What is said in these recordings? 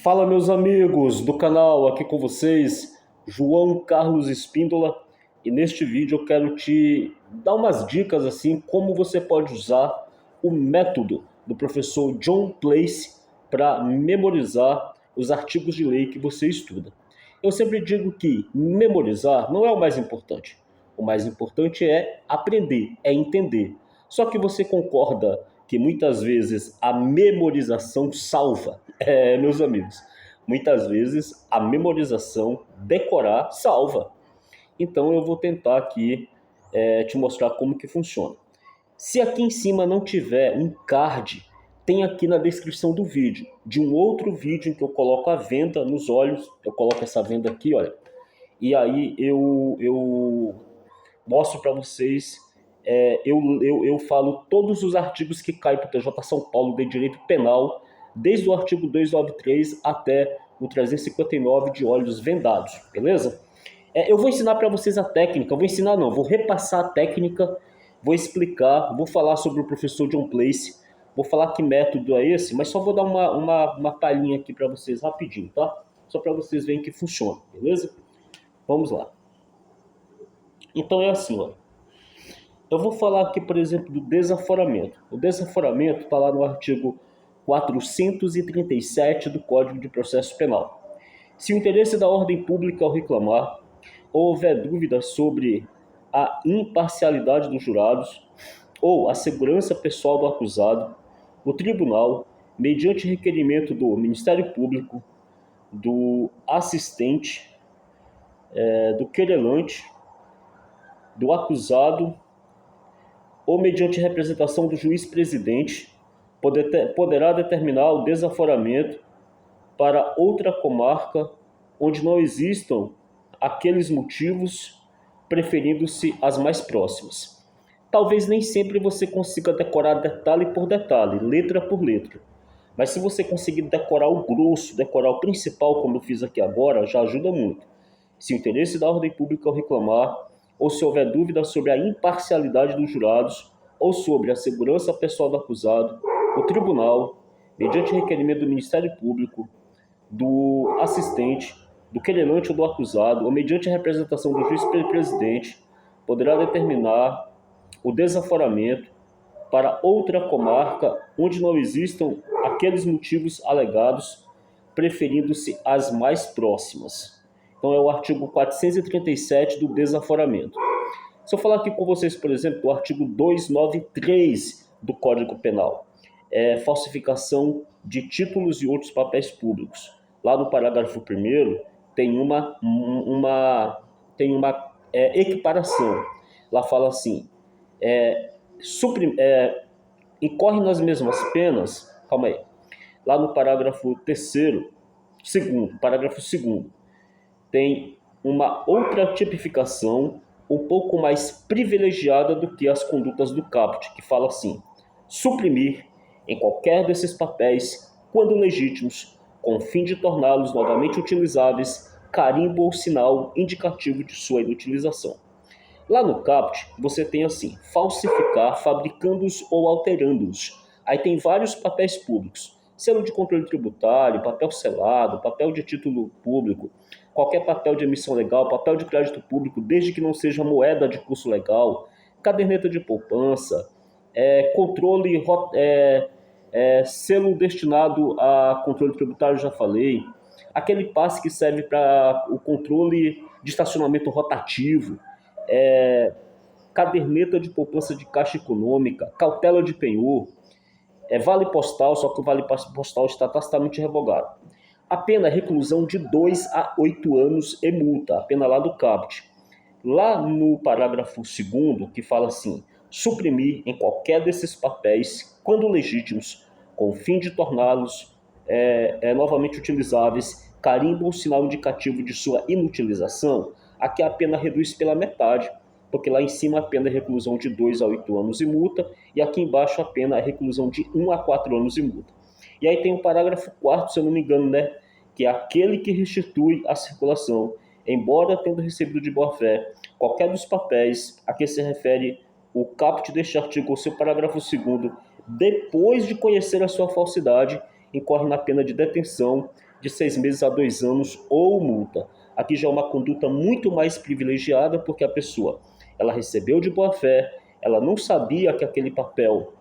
Fala, meus amigos do canal, aqui com vocês, João Carlos Espíndola, e neste vídeo eu quero te dar umas dicas assim como você pode usar o método do professor John Place para memorizar os artigos de lei que você estuda. Eu sempre digo que memorizar não é o mais importante. O mais importante é aprender, é entender. Só que você concorda que muitas vezes a memorização salva. Meus amigos, muitas vezes a memorização, decorar, salva. Então eu vou tentar aqui te mostrar como que funciona. Se aqui em cima não tiver um card, tem aqui na descrição do vídeo, de um outro vídeo em que eu coloco a venda nos olhos, eu coloco essa venda aqui, olha, e aí eu mostro para vocês, eu falo todos os artigos que caem para o TJ São Paulo de direito penal, desde o artigo 293 até o 359 de olhos vendados, beleza? Eu vou ensinar para vocês a técnica, vou ensinar não, vou repassar a técnica, vou explicar, vou falar sobre o professor John Place, vou falar que método é esse, mas só vou dar uma palhinha aqui para vocês rapidinho, tá? Só para vocês verem que funciona, beleza? Vamos lá. Então é assim, ó. Eu vou falar aqui, por exemplo, do desaforamento. O desaforamento está lá no artigo 437 do Código de Processo Penal. Se o interesse da ordem pública ao reclamar, ou houver dúvida sobre a imparcialidade dos jurados, ou a segurança pessoal do acusado, o tribunal, mediante requerimento do Ministério Público, do assistente, do querelante, do acusado, ou mediante representação do juiz-presidente, poderá determinar o desaforamento para outra comarca onde não existam aqueles motivos, preferindo-se as mais próximas. Talvez nem sempre você consiga decorar detalhe por detalhe, letra por letra. Mas se você conseguir decorar o grosso, decorar o principal, como eu fiz aqui agora, já ajuda muito. Se o interesse da ordem pública ao reclamar, ou se houver dúvida sobre a imparcialidade dos jurados, ou sobre a segurança pessoal do acusado, o tribunal, mediante requerimento do Ministério Público, do assistente, do querelante ou do acusado, ou mediante a representação do juiz-presidente, poderá determinar o desaforamento para outra comarca onde não existam aqueles motivos alegados, preferindo-se as mais próximas. Então é o artigo 437 do desaforamento. Se eu falar aqui com vocês, por exemplo, do artigo 293 do Código Penal, falsificação de títulos e outros papéis públicos. Lá no parágrafo 1º tem uma equiparação. Lá fala assim, incorre nas mesmas penas, calma aí, lá no parágrafo 2º, tem uma outra tipificação um pouco mais privilegiada do que as condutas do caput, que fala assim, suprimir em qualquer desses papéis, quando legítimos, com o fim de torná-los novamente utilizáveis, carimbo ou sinal indicativo de sua inutilização. Lá no caput, você tem assim, falsificar, fabricando-os ou alterando-os. Aí tem vários papéis públicos, selo de controle tributário, papel selado, papel de título público, qualquer papel de emissão legal, papel de crédito público, desde que não seja moeda de curso legal, caderneta de poupança, controle, selo destinado a controle tributário, já falei, aquele passe que serve para o controle de estacionamento rotativo, caderneta de poupança de caixa econômica, cautela de penhor, vale postal, só que o vale postal está tacitamente revogado. A pena é reclusão de 2 a 8 anos e multa, a pena lá do caput. Lá no parágrafo 2º, que fala assim, suprimir em qualquer desses papéis, quando legítimos, com o fim de torná-los novamente utilizáveis, carimbo ou sinal indicativo de sua inutilização, aqui a pena reduz pela metade, porque lá em cima a pena é reclusão de 2 a 8 anos e multa, e aqui embaixo a pena é reclusão de 1 a 4 anos e multa. E aí tem o parágrafo 4º, se eu não me engano, né, que é aquele que restitui a circulação, embora tendo recebido de boa-fé qualquer dos papéis a que se refere o caput deste artigo ou seu parágrafo 2º, depois de conhecer a sua falsidade, incorre na pena de detenção de 6 meses a 2 anos ou multa. Aqui já é uma conduta muito mais privilegiada, porque a pessoa ela recebeu de boa fé, ela não sabia que aquele papel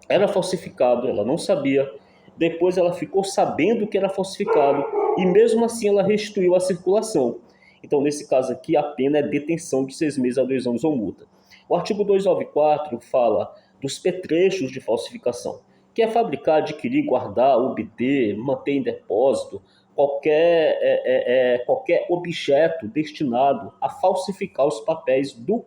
era falsificado, ela não sabia. Depois ela ficou sabendo que era falsificado e mesmo assim ela restituiu a circulação. Então, nesse caso aqui, a pena é detenção de 6 meses a 2 anos ou multa. O artigo 294 fala dos petrechos de falsificação, que é fabricar, adquirir, guardar, obter, manter em depósito qualquer objeto destinado a falsificar os papéis do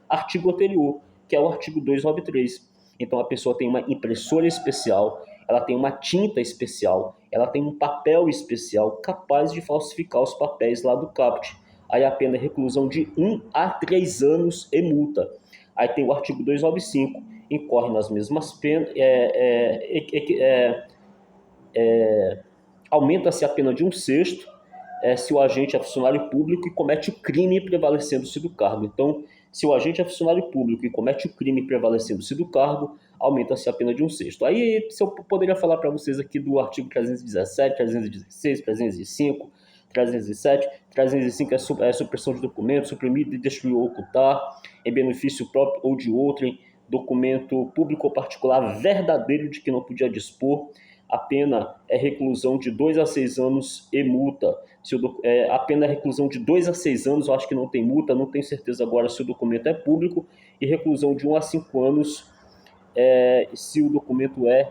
artigo anterior, que é o artigo 293. Então a pessoa tem uma impressora especial, ela tem uma tinta especial, ela tem um papel especial capaz de falsificar os papéis lá do CAPT. Aí a pena é reclusão de 1 a 3 anos e multa. Aí tem o artigo 295, incorre nas mesmas penas, aumenta-se a pena de 1/6 se o agente é funcionário público e comete o crime prevalecendo-se do cargo. Então, se o agente é funcionário público e comete o crime prevalecendo-se do cargo, aumenta-se a pena de 1/6. Aí, se eu poderia falar para vocês aqui do artigo 317, 316, 305, 307. 305 é supressão de documento, suprimir, destruir ou ocultar, em benefício próprio ou de outrem, documento público ou particular verdadeiro de que não podia dispor. A pena é reclusão de 2 a 6 anos e multa. A pena é reclusão de 2 a 6 anos, eu acho que não tem multa, não tenho certeza agora se o documento é público, e reclusão de 1 a 5 anos se o documento é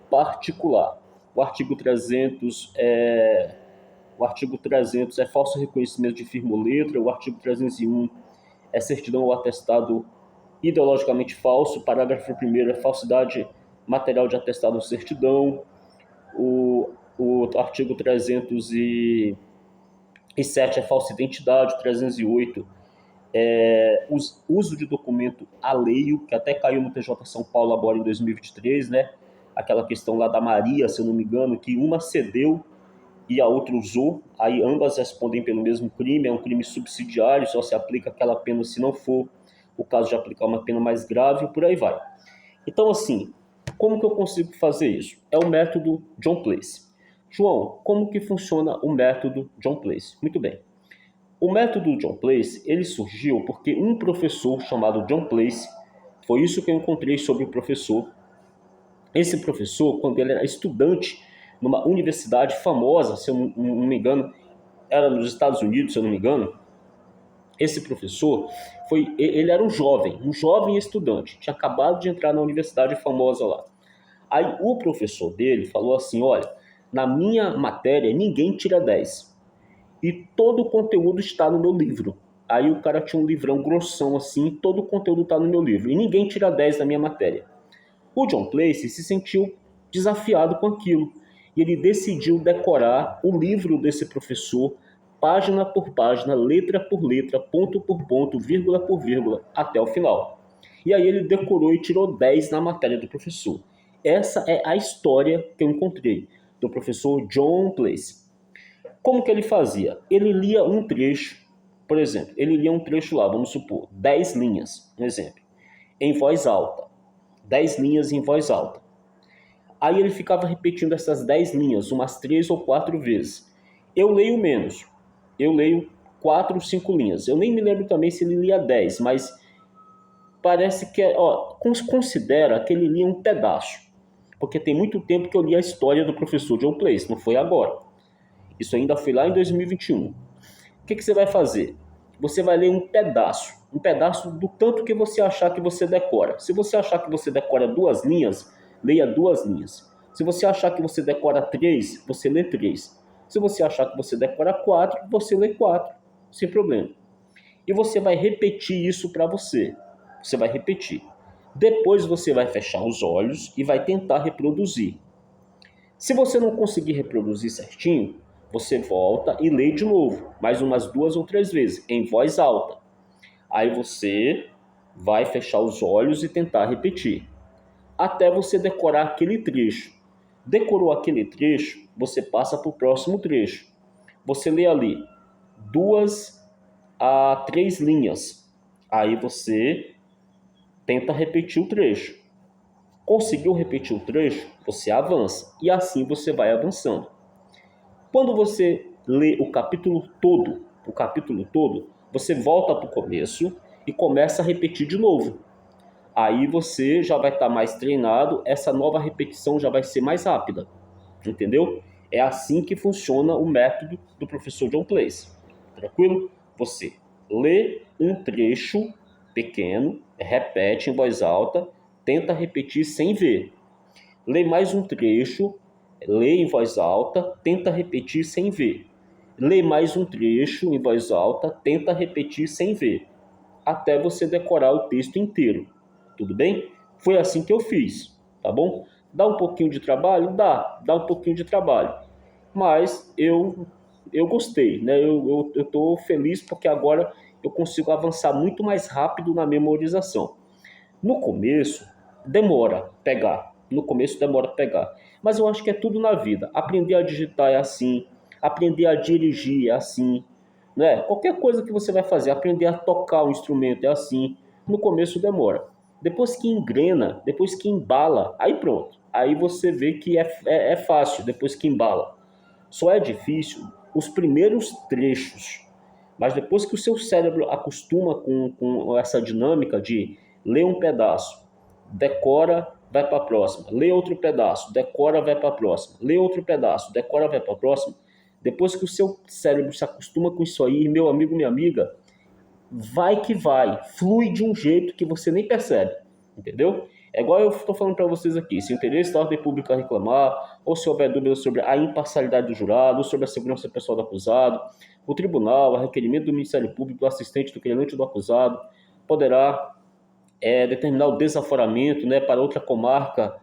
particular. O artigo 300 é falso reconhecimento de firma ou letra. O artigo 301 é certidão ou atestado ideologicamente falso. Parágrafo 1º é falsidade material de atestado ou certidão. O artigo 307 é falsa identidade. 308 uso de documento alheio, que até caiu no TJ São Paulo agora em 2023, né? Aquela questão lá da Maria, se eu não me engano, que uma cedeu e a outra usou, aí ambas respondem pelo mesmo crime, é um crime subsidiário, só se aplica aquela pena se não for o caso de aplicar uma pena mais grave, e por aí vai. Então, assim, como que eu consigo fazer isso? É o método John Place. João, como que funciona o método John Place? Muito bem. O método John Place, ele surgiu porque um professor chamado John Place, foi isso que eu encontrei sobre o professor. Esse professor, quando ele era estudante numa universidade famosa, se eu não me engano, era nos Estados Unidos, se eu não me engano, esse professor, ele era um jovem estudante, tinha acabado de entrar na universidade famosa lá. Aí o professor dele falou assim, olha, na minha matéria ninguém tira 10 e todo o conteúdo está no meu livro. Aí o cara tinha um livrão grossão assim, todo o conteúdo está no meu livro e ninguém tira 10 na minha matéria. O John Place se sentiu desafiado com aquilo e ele decidiu decorar o livro desse professor, página por página, letra por letra, ponto por ponto, vírgula por vírgula, até o final. E aí ele decorou e tirou 10 na matéria do professor. Essa é a história que eu encontrei do professor John Place. Como que ele fazia? Ele lia um trecho, por exemplo, ele lia um trecho lá, vamos supor, 10 linhas, um exemplo, em voz alta. 10 linhas em voz alta. Aí ele ficava repetindo essas 10 linhas umas 3 ou 4 vezes. Eu leio menos. Eu leio 4 ou 5 linhas. Eu nem me lembro também se ele lia 10, mas parece que considera que ele lia um pedaço. Porque tem muito tempo que eu li a história do professor John Place, não foi agora. Isso ainda foi lá em 2021. O que você vai fazer? Você vai ler um pedaço do tanto que você achar que você decora. Se você achar que você decora 2 linhas, leia 2 linhas. Se você achar que você decora 3, você lê 3. Se você achar que você decora 4, você lê 4, sem problema. E você vai repetir isso para você. Você vai repetir. Depois você vai fechar os olhos e vai tentar reproduzir. Se você não conseguir reproduzir certinho, você volta e lê de novo, mais umas 2 ou 3 vezes, em voz alta. Aí você vai fechar os olhos e tentar repetir, até você decorar aquele trecho. Decorou aquele trecho, você passa para o próximo trecho. Você lê ali 2 a 3 linhas. Aí você tenta repetir o trecho. Conseguiu repetir o trecho, você avança. E assim você vai avançando. Quando você lê o capítulo todo, você volta para o começo e começa a repetir de novo. Aí você já vai estar mais treinado, essa nova repetição já vai ser mais rápida, entendeu? É assim que funciona o método do professor John Place. Tranquilo? Você lê um trecho pequeno, repete em voz alta, tenta repetir sem ver. Lê mais um trecho, lê em voz alta, tenta repetir sem ver. Lê mais um trecho em voz alta, tenta repetir sem ver, até você decorar o texto inteiro. Tudo bem? Foi assim que eu fiz, tá bom? Dá um pouquinho de trabalho? Dá um pouquinho de trabalho. Mas eu gostei, né? Eu tô feliz porque agora eu consigo avançar muito mais rápido na memorização. No começo, demora pegar. No começo demora pegar. Mas eu acho que é tudo na vida. Aprender a digitar é assim. Aprender a dirigir é assim. Né? Qualquer coisa que você vai fazer, aprender a tocar o instrumento é assim. No começo demora. Depois que engrena, depois que embala, aí pronto. Aí você vê que é fácil depois que embala. Só é difícil os primeiros trechos. Mas depois que o seu cérebro acostuma com essa dinâmica de ler um pedaço, decora, vai para a próxima. Lê outro pedaço, decora, vai para a próxima. Lê outro pedaço, decora, vai para a próxima. Depois que o seu cérebro se acostuma com isso aí, meu amigo, minha amiga, vai que vai. Flui de um jeito que você nem percebe. Entendeu? É igual eu estou falando para vocês aqui. Se o interesse da ordem pública reclamar, ou se houver dúvidas sobre a imparcialidade do jurado, ou sobre a segurança pessoal do acusado, o tribunal, a requerimento do Ministério Público, do assistente do querelante ou do acusado, poderá determinar o desaforamento, né, para outra comarca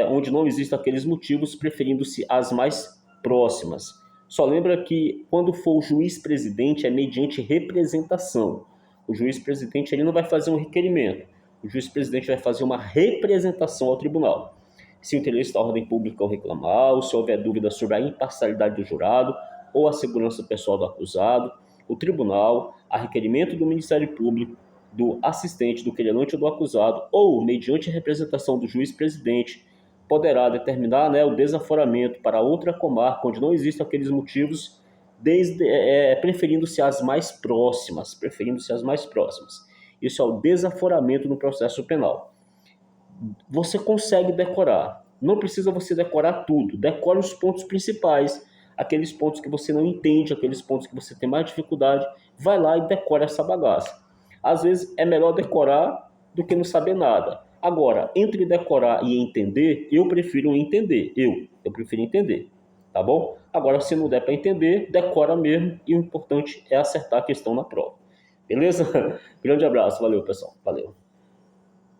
onde não existem aqueles motivos, preferindo-se as mais próximas. Só lembra que quando for o juiz-presidente é mediante representação. O juiz-presidente ele não vai fazer um requerimento. O juiz-presidente vai fazer uma representação ao tribunal. Se o interesse da ordem pública o reclamar, ou se houver dúvida sobre a imparcialidade do jurado ou a segurança pessoal do acusado, o tribunal, a requerimento do Ministério Público, do assistente, do querelante ou do acusado, ou mediante representação do juiz-presidente, poderá determinar, né, o desaforamento para outra comarca onde não existem aqueles motivos, preferindo-se as mais próximas, Isso é o desaforamento no processo penal. Você consegue decorar. Não precisa você decorar tudo. Decore os pontos principais, aqueles pontos que você não entende, aqueles pontos que você tem mais dificuldade. Vai lá e decora essa bagaça. Às vezes é melhor decorar do que não saber nada. Agora, entre decorar e entender, eu prefiro entender. Eu prefiro entender. Tá bom? Agora, se não der para entender, decora mesmo. E o importante é acertar a questão na prova. Beleza? Grande abraço. Valeu, pessoal. Valeu.